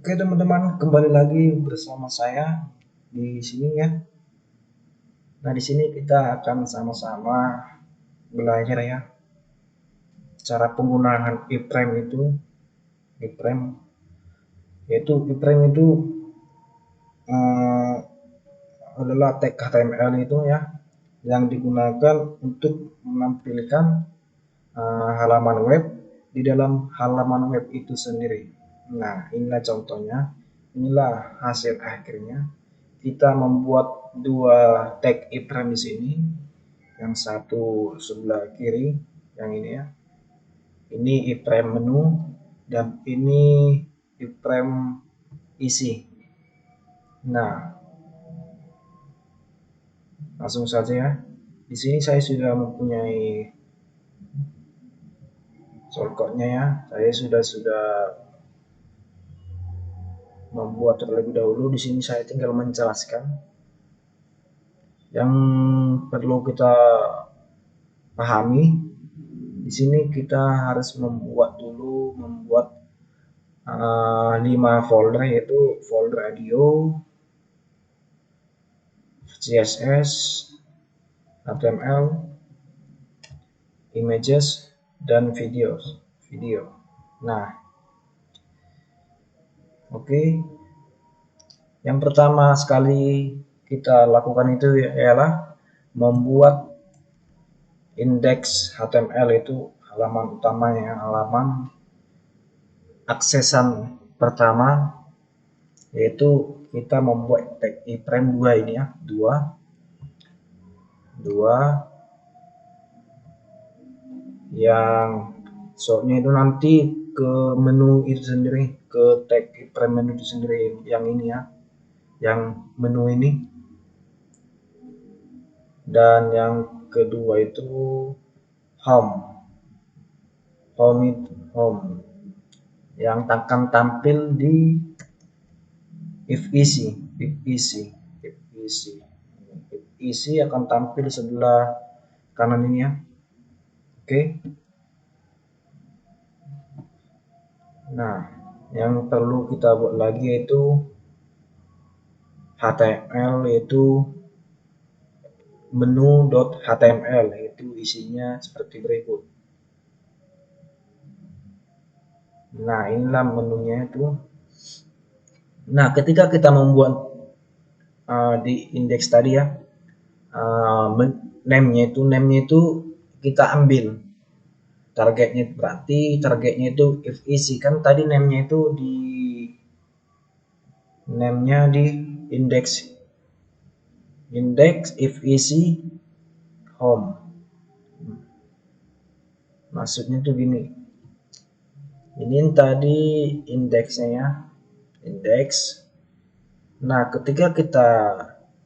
Oke teman-teman, kembali lagi bersama saya di sini ya. Nah, di sini kita akan sama-sama belajar ya cara penggunaan iframe itu. Iframe itu eh, adalah tag HTML itu ya yang digunakan untuk menampilkan halaman web di dalam halaman web itu sendiri. Nah, inilah contohnya, inilah hasil akhirnya. Kita membuat dua tag iframe di sini, yang satu sebelah kiri, yang ini ya. Ini iframe menu dan ini iframe isi. Nah, langsung saja ya. Di sini saya sudah mempunyai shortcutnya ya. Saya sudah membuat terlebih dahulu. Di sini saya tinggal menjelaskan. Yang perlu kita pahami, di sini kita harus membuat 5 folder, yaitu folder audio, CSS, HTML, images, dan video. Nah, oke. Yang pertama sekali kita lakukan itu ialah membuat indeks HTML, itu halaman utamanya, halaman aksesan pertama, yaitu kita membuat tag iframe 2 ini ya, 2 yang shortnya itu nanti ke menu itu sendiri, ke tag iframe menu itu sendiri, yang ini ya, yang menu ini. Dan yang kedua itu home yang akan tampil di if isi akan tampil sebelah kanan ini ya. Oke. Nah, yang perlu kita buat lagi yaitu HTML, yaitu menu.html, yaitu isinya seperti berikut. Nah, inilah menunya itu. Nah, ketika kita membuat di indeks tadi ya, name-nya itu kita ambil targetnya, berarti targetnya itu if isi, kan tadi name-nya itu di indeks if isi home. Maksudnya tuh gini, ini tadi indeksnya ya, indeks. Nah, ketika kita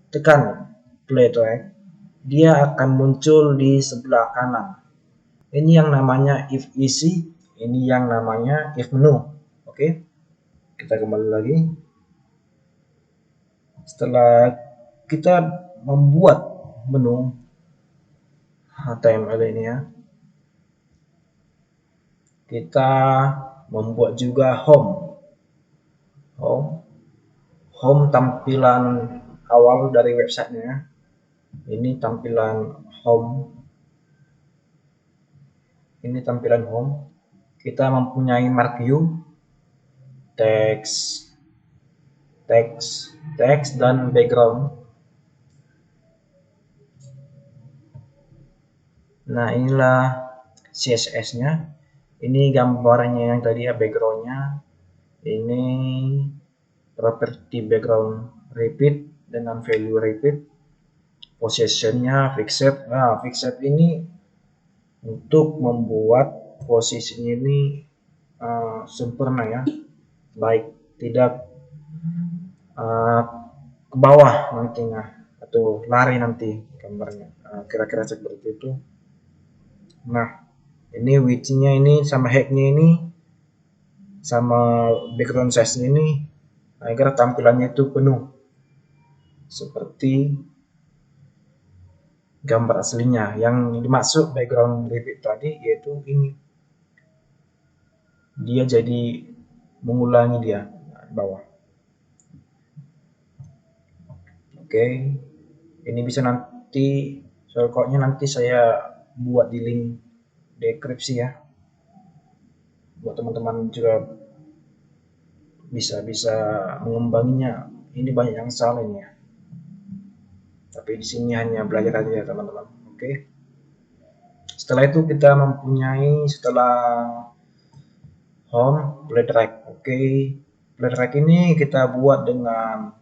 tekan play to act, dia akan muncul di sebelah kanan. Ini yang namanya if isi, ini yang namanya if menu. Oke, kita kembali lagi. Setelah kita membuat menu HTML ini ya, kita membuat juga home tampilan awal dari websitenya. Ini tampilan home. Kita mempunyai mark view, text dan background. Nah, inilah CSS-nya. Ini gambarnya yang tadi ya, background-nya. Ini property background repeat dengan value repeat. Positionnya fixed. Nah, fixed ini untuk membuat posisinya ini sempurna ya, baik, tidak ke bawah nantinya atau lari nanti gambarnya, kira-kira seperti itu. Nah, ini width-nya ini sama height-nya ini sama background size ini agar tampilannya itu penuh seperti gambar aslinya. Yang dimaksud background repeat tadi yaitu ini, dia jadi mengulangi dia. Nah, bawah. Oke, ini bisa nanti shortcutnya nanti saya buat di link deskripsi ya, buat teman-teman juga bisa mengembanginya. Ini banyak yang salah ini ya, tapi di sini hanya belajar aja ya teman-teman. Oke, setelah itu kita mempunyai setelah home play track. Oke, play track ini kita buat dengan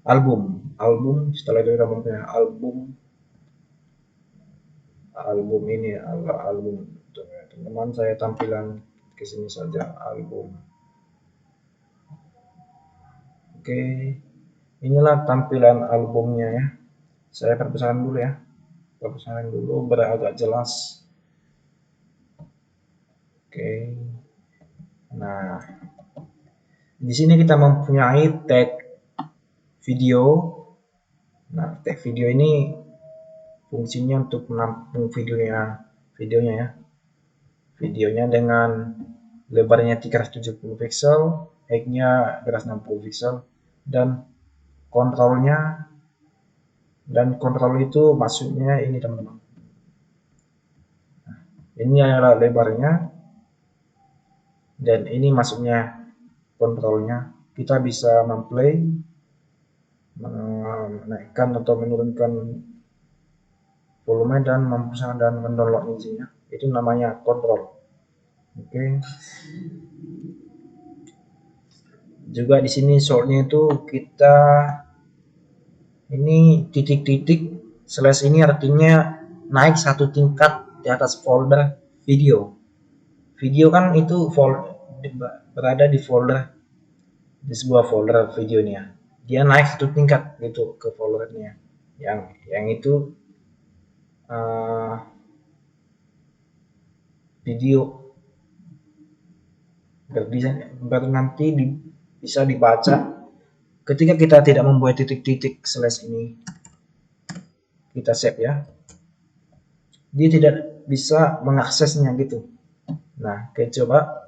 album. Setelah itu kita mempunyai album ini, album. Teman-teman, saya tampilan ke sini saja, album. Oke, inilah tampilan albumnya ya. Saya perbesaran dulu ya, biar agak jelas. Oke, nah di sini kita mempunyai tag video. Nah, tag video ini fungsinya untuk menampung videonya ya. Videonya dengan lebarnya 370 pixel, height-nya 260 pixel, dan kontrolnya, kontrol itu maksudnya ini teman-teman. Ini adalah lebarnya, dan ini maksudnya kontrolnya. Kita bisa memplay, menaikkan atau menurunkan volume, dan membesarkan dan mendownload isinya. Itu namanya kontrol. Oke. Juga di sini shortnya itu kita ini titik-titik slash ini artinya naik satu tingkat di atas folder video. Video kan itu berada di sebuah folder videonya. Dia naik satu tingkat gitu ke foldernya. Yang itu video. Biar nanti bisa dibaca ketika kita tidak membuat titik-titik slash ini. Kita save ya. Dia tidak bisa mengaksesnya gitu. Nah, oke, coba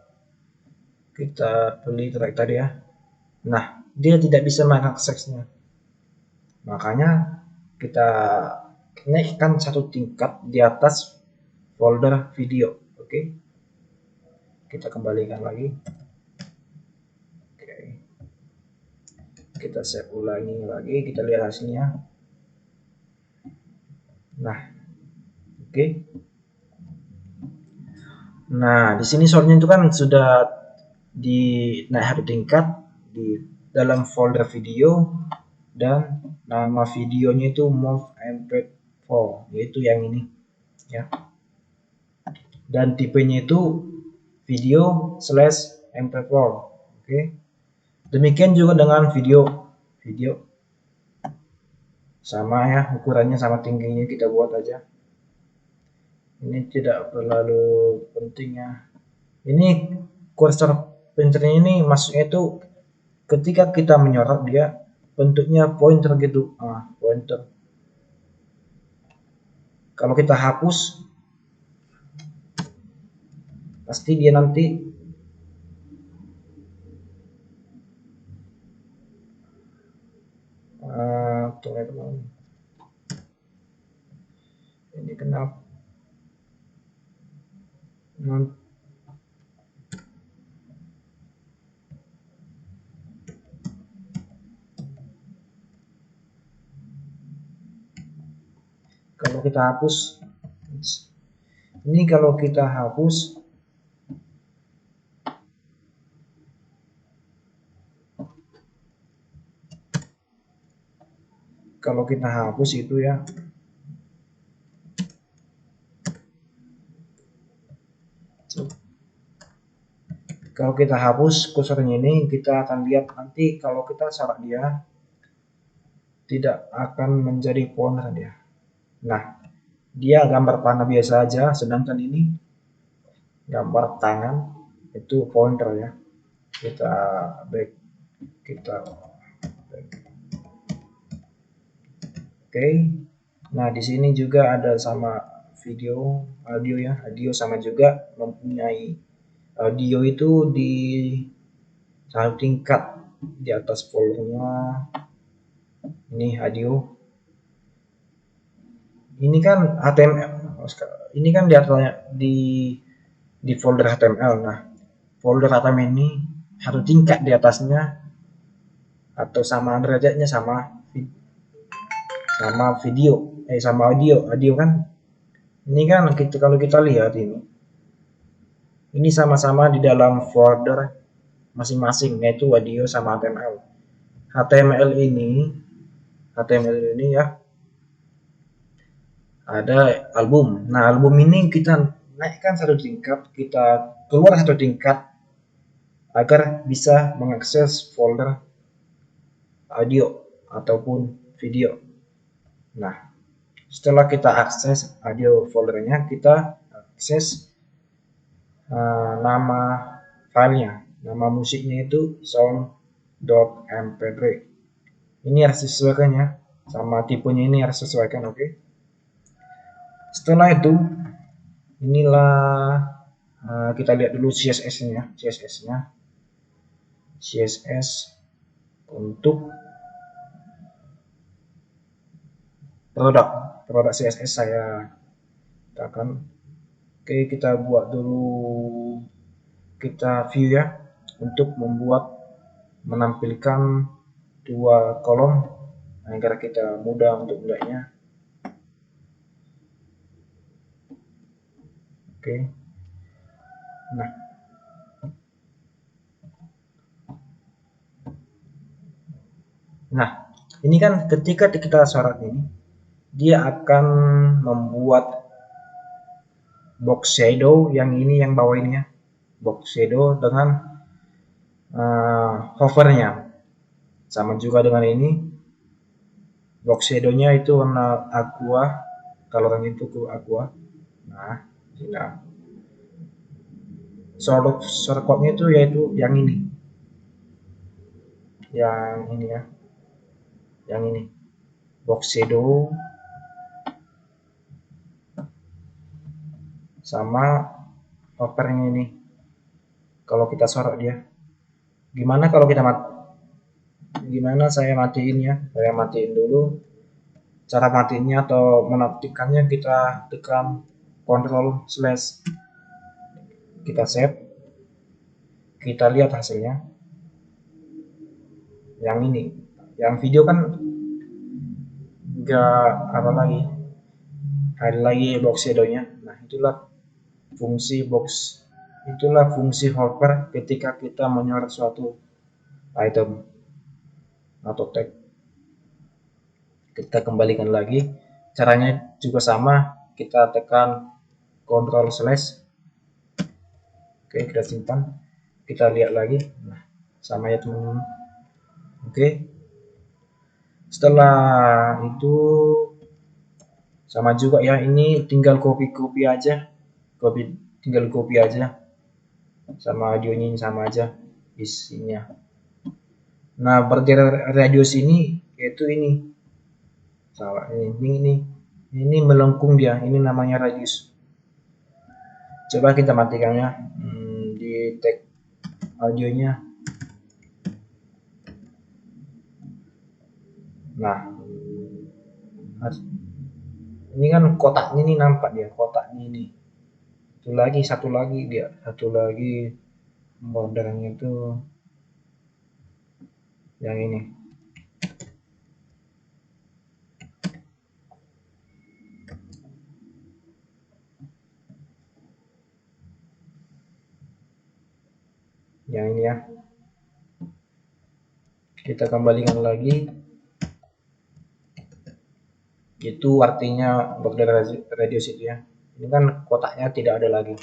kita pilih track tadi ya. Nah, dia tidak bisa mengaksesnya. Makanya kita naikkan satu tingkat di atas folder video. Oke. Kita kembalikan lagi. Oke. Kita save ulangi lagi, kita lihat hasilnya. Nah, oke. Nah, di sini soalnya itu kan sudah naik satu tingkat di dalam folder video, dan nama videonya itu Move MP4, yaitu yang ini ya. Dan tipenya itu video slash MP4. Oke. Demikian juga dengan video sama ya, ukurannya sama tingginya kita buat aja. Ini tidak terlalu penting ya. Ini kursor pinternya ini maksudnya itu ketika kita menyorot dia bentuknya pointer gitu. Pointer. Kalau kita hapus pasti dia nanti ini kenapa kalau kita hapus ini, kalau kita hapus itu ya, kalau kita hapus kursornya ini, kita akan lihat nanti kalau kita sorot dia tidak akan menjadi pointer dia. Nah, dia gambar panah biasa aja, sedangkan ini gambar tangan itu pointer ya. Kita back. Oke. Nah, di sini juga ada sama audio sama juga mempunyai audio itu di satu tingkat di atas foldernya. Ini audio, ini kan HTML, ini kan di atasnya di folder HTML. Nah, folder HTML ini satu tingkat di atasnya atau sama derajatnya sama video, sama audio kan. Ini kan kalau kita lihat ini sama-sama di dalam folder masing-masing, yaitu audio sama HTML. HTML ini ya ada album. Nah, album ini kita naikkan satu tingkat, kita keluar satu tingkat agar bisa mengakses folder audio ataupun video. Nah, setelah kita akses audio foldernya, kita akses nama filenya, nama musiknya itu sound.mp3. Ini harus disesuaikan ya, sama tipenya ini harus disesuaikan, oke. Setelah itu, inilah kita lihat dulu CSS-nya, CSS untuk produk CSS saya akan, oke, kita buat dulu, kita view ya, untuk menampilkan dua kolom agar kita mudah untuk melihatnya. Oke. Nah, ini kan ketika kita sorot ini, dia akan membuat box shadow yang ini, yang bawah ini ya, box shadow dengan hovernya. Sama juga dengan ini, box shadownya itu warna aqua, colornya itu aqua. Nah, shortcutnya itu yaitu yang ini ya, yang ini box shadow sama hovernya ini. Kalau kita sorot dia, gimana kalau kita saya matiin ya, saya matiin dulu. Cara matiinnya atau menaktifkannya, kita tekan Ctrl/, kita save, kita lihat hasilnya. Yang ini, yang video kan enggak apa lagi, ada lagi box shadownya. Nah, itulah fungsi hover ketika kita menyorot suatu item atau tag. Kita kembalikan lagi, caranya juga sama, kita tekan Ctrl/. Oke, kita simpan, kita lihat lagi. Nah, sama ya teman-teman. Oke, setelah itu sama juga ya, ini tinggal tinggal copy aja, sama audionya sama aja isinya. Nah, berarti radius ini yaitu ini salah, ini melengkung dia, ini namanya radius. Coba kita matikannya di tag audionya. Nah, ini kan kotaknya ini nampak dia, kotaknya ini. Satu lagi bordernya itu yang ini. Yang ini ya. Kita kembalikan lagi. Itu artinya border radius itu ya. Ini kan kotaknya tidak ada lagi.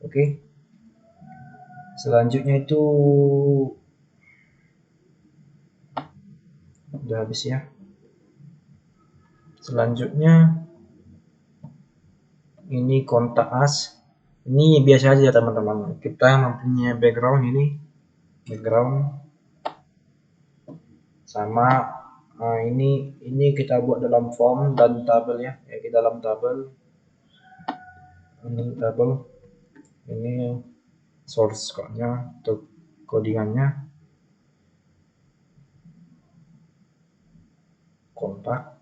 Oke. Selanjutnya itu udah habis ya. Selanjutnya ini kontak as. Ini biasa aja teman-teman. Kita mempunyai background ini, sama ini kita buat dalam form dan tabel ya. Kita dalam tabel. Ini tabel. Ini source code-nya untuk codingannya. Kontak.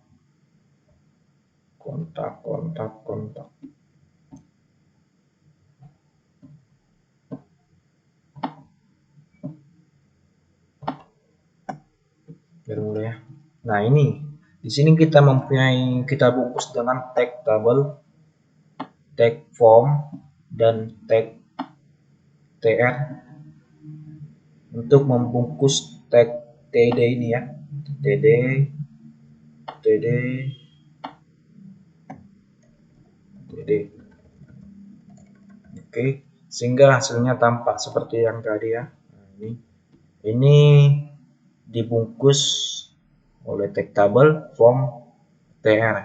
Biar mulai ya. Nah, ini di sini kita bungkus dengan tag table, tag form, dan tag tr untuk membungkus tag td ini ya. td Oke, sehingga hasilnya tampak seperti yang tadi ya. Nah, ini dibungkus oleh tag table, form, tr,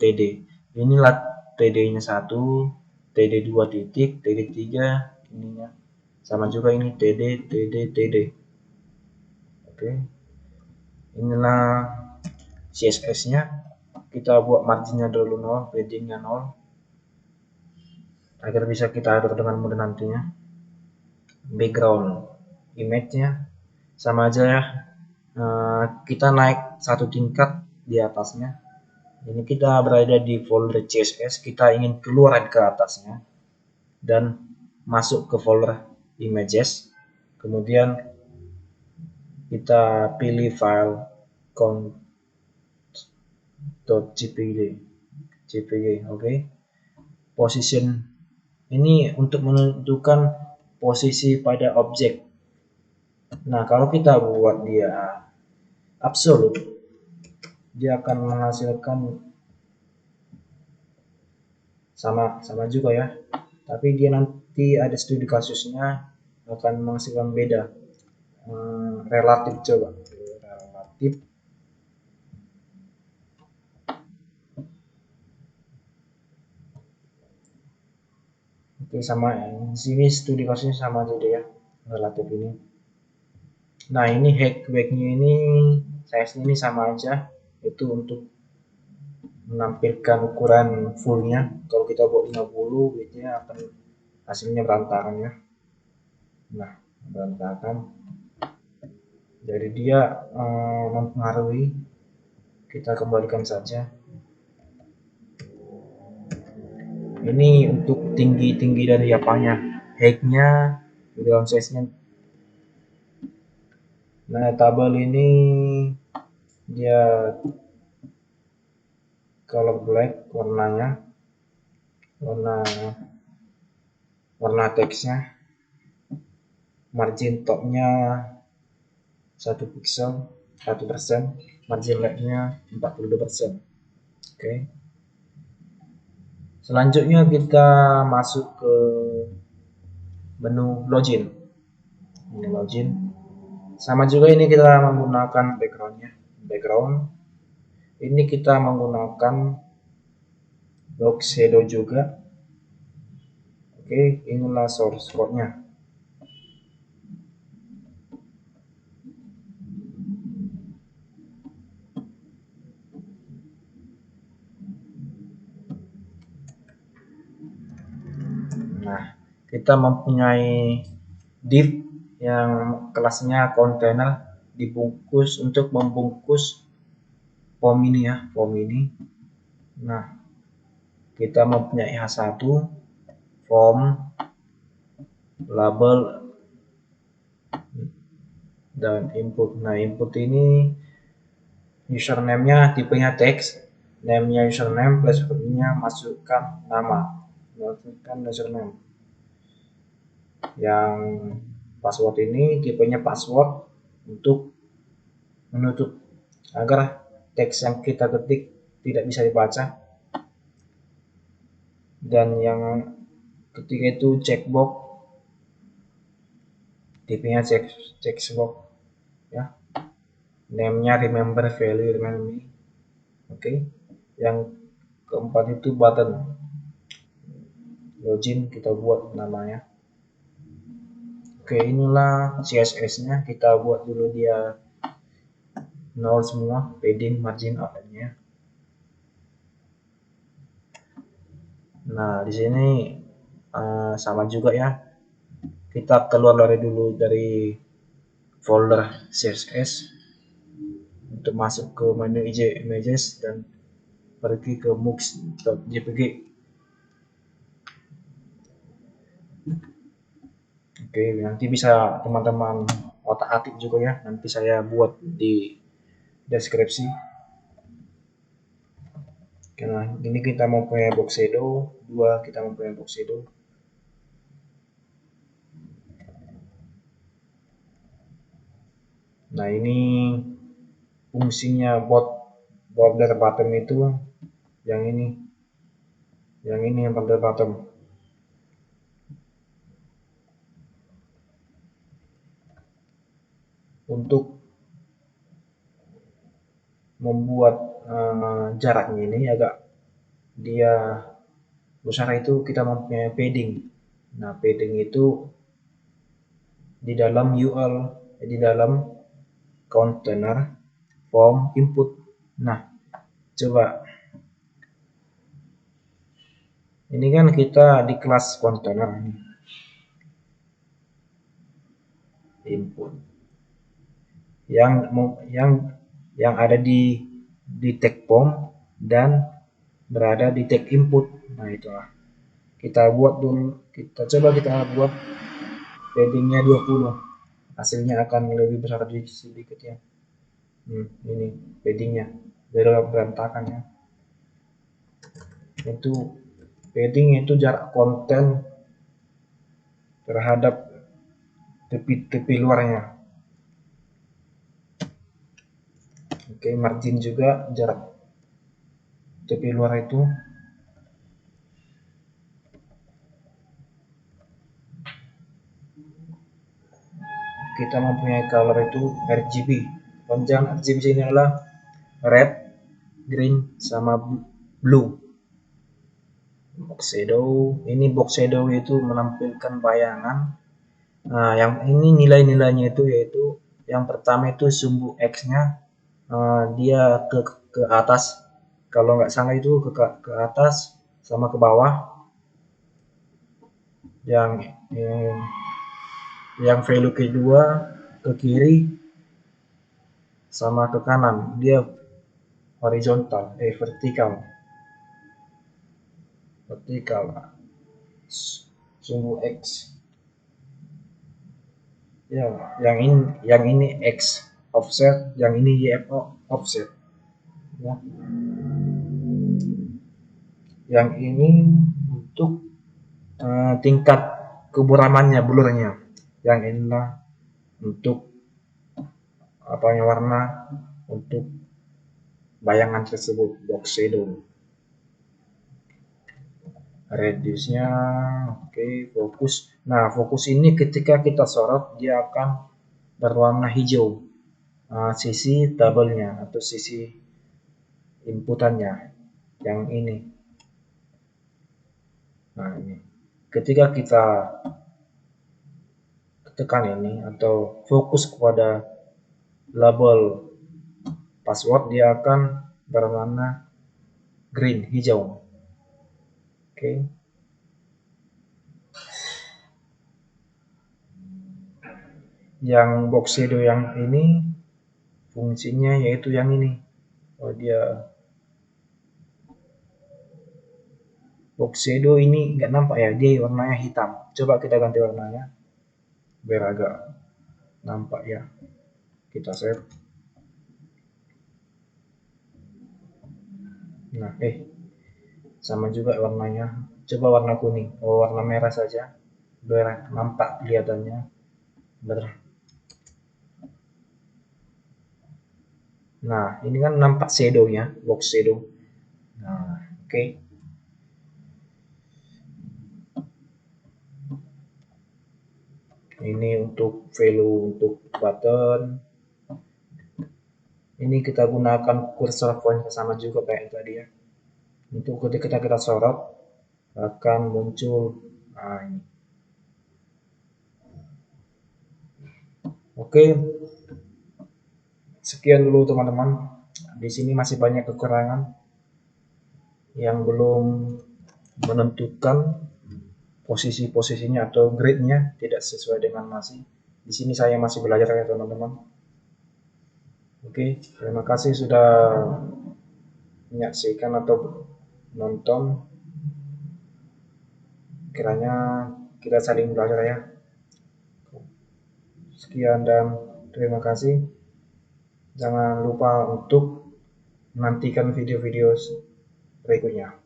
td. Inilah td-nya 1, td 2 titik, td 3 ininya. Sama juga ini td. Oke. Inilah CSS-nya. Kita buat marginnya dulu 0, paddingnya 0 agar bisa kita atur dengan mudah nantinya. Background image-nya sama aja ya. Kita naik satu tingkat di atasnya. Ini kita berada di folder CSS, kita ingin keluar ke atasnya dan masuk ke folder images. Kemudian kita pilih file count.jpg. Oke. Position ini untuk menentukan posisi pada objek. Nah, kalau kita buat dia absolute, dia akan menghasilkan sama juga ya, tapi dia nanti ada studi kasusnya akan menghasilkan beda. Relatif, coba relatif. Oke, sama di sini studi kasusnya sama aja deh ya, relatif ini. Nah, ini hackback-nya ini size-nya ini sama aja, itu untuk menampilkan ukuran fullnya. Kalau kita buat 50, width-nya akan hasilnya berantakan ya. Nah, berantakan. Jadi dia mempengaruhi. Kita kembalikan saja. Ini untuk tinggi dari apanya, height-nya, background size-nya. Nah, tabel ini dia color black, warnanya, warna teksnya, margin topnya 1 pixel 1%, margin leftnya 42%. Oke. Selanjutnya kita masuk ke menu login. Ini login. Sama juga ini kita menggunakan background. Ini kita menggunakan box shadow juga. Oke, inilah source code-nya. Nah, kita mempunyai div yang kelasnya container dibungkus untuk membungkus form ini ya, form ini. Nah, kita mempunyai H1 form, label, dan input. Nah, input ini username-nya tipenya teks, name-nya username, password-nya masukkan nama, masukkan username. Yang password ini tipenya password untuk menutup agar teks yang kita ketik tidak bisa dibaca. Dan yang ketiga itu checkbox, tipenya checkbox ya. Name-nya remember, value remember me. Oke. Yang keempat itu button. Login kita buat namanya. Oke, inilah CSS-nya. Kita buat dulu dia 0 semua, padding, margin, outline-nya. Nah, di sini sama juga ya. kita keluar dari folder CSS untuk masuk ke menu images dan pergi ke mux.jpg. Oke, nanti bisa teman-teman otak-atik juga ya, nanti saya buat di deskripsi. Nah, ini kita mau punya box shadow, kita mau punya box shadow. Nah, ini fungsinya border bottom itu yang ini yang border bottom. Untuk membuat jaraknya ini agak dia besar itu kita mempunyai padding. Nah, padding itu di dalam UL, di dalam container form input. Nah, coba ini kan kita di kelas container input yang ada di tag form dan berada di tag input. Nah, itulah kita buat dulu, kita buat paddingnya 20, hasilnya akan lebih besar sedikit ya. Ini paddingnya berantakan ya. Itu padding itu jarak konten terhadap tepi luarnya. Oke, margin juga jarak tepi luar itu. Kita mempunyai color itu RGB. Panjang RGB ini adalah red, green, sama blue. Box shadow, ini box shadow itu menampilkan bayangan. Nah, yang ini nilai-nilainya itu yaitu yang pertama itu sumbu X-nya dia ke atas, kalau nggak salah itu ke atas sama ke bawah. Yang value kedua ke kiri sama ke kanan, dia horizontal, vertikal sumbu X ya. Yang ini X offset, yang ini YFO offset ya. Yang ini untuk tingkat keburamannya, blurnya. Yang inilah untuk warna untuk bayangan tersebut, box shadow. Radiusnya oke, fokus. Nah, fokus ini ketika kita sorot dia akan berwarna hijau, sisi tabelnya atau sisi inputannya yang ini. Nah, ini ketika kita tekan ini atau fokus kepada label password, dia akan berwarna green, hijau. Oke. Yang box shadow yang ini fungsinya yaitu yang ini. Dia box shadow ini nggak nampak ya, dia warnanya hitam. Coba kita ganti warnanya biar agak nampak ya. Kita save. Nah, sama juga warnanya. Coba warna kuning, warna merah saja biar nampak kelihatannya. Nah, ini kan nampak shadownya, box shadow. Nah, oke. Ini untuk value untuk button. Ini kita gunakan cursor point sama juga kayak tadi ya. Untuk ketika kita sorot akan muncul ini. Oke. Sekian dulu teman-teman. Di sini masih banyak kekurangan yang belum menentukan posisi-posisinya atau grade-nya tidak sesuai dengan masih. Di sini saya masih belajar ya teman-teman. Oke, terima kasih sudah menyaksikan atau nonton. Kiranya kita saling belajar ya. Sekian dan terima kasih. Jangan lupa untuk menantikan video-video berikutnya.